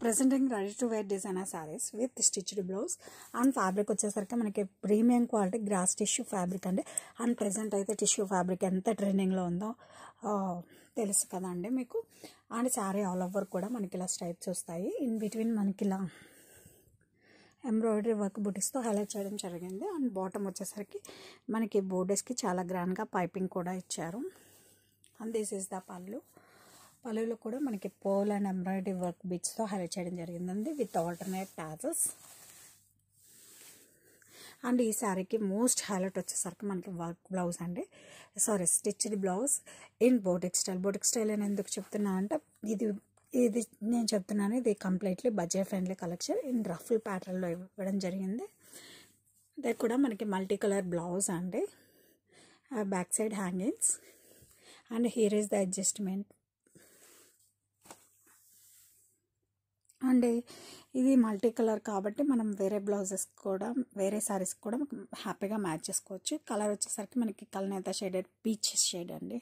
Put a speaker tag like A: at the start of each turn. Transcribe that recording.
A: presenting ready to wear designer sarees with stitched blouse and fabric వచ్చేసరికి మనకి premium quality gross tissue fabric అండి. And present అయితే tissue fabric ఎంత ట్రెండింగ్లో ఉందో తెలుసు కదండి మీకు. అండ్ శారీ ఆల్ ఓవర్ కూడా మనకి ఇలా స్ట్రైప్స్ వస్తాయి. ఇన్ బిట్వీన్ మనకి ఇలా ఎంబ్రాయిడరీ వర్క్ బుటీస్తో హైలైట్ చేయడం జరిగింది. అండ్ బాటమ్ వచ్చేసరికి మనకి బోర్డర్స్కి చాలా గ్రాండ్గా పైపింగ్ కూడా ఇచ్చారు. అండ్ దిస్ ఈస్ ద పళ్ళులో కూడా మనకి పోల్ అండ్ ఎంబ్రాయిడరీ వర్క్ బీట్స్తో హైలైట్ చేయడం జరిగిందండి విత్ ఆల్టర్నేట్ టాజెస్. అండ్ ఈ శారీకి మోస్ట్ హైలైట్ వచ్చేసరికి మనకి వర్క్ బ్లౌజ్ అండి, stitched blouse in boutique style అని ఎందుకు చెప్తున్నా అంటే ఇది నేను చెప్తున్నాను, ఇది completely budget friendly collection in ruffle ప్యాటర్న్లో ఇవ్వడం జరిగింది. ఇది కూడా మనకి మల్టీ కలర్ బ్లౌజ్ అండి, back side hangings and here is the adjustment. And ఇది మల్టీ కలర్ కాబట్టి మనం వేరే సారీస్ కూడా హ్యాపీగా మ్యాచ్ చేసుకోవచ్చు. కలర్ వచ్చేసరికి మనకి కల్నేత షేడెడ్ పీచ్ షేడ్ అండి.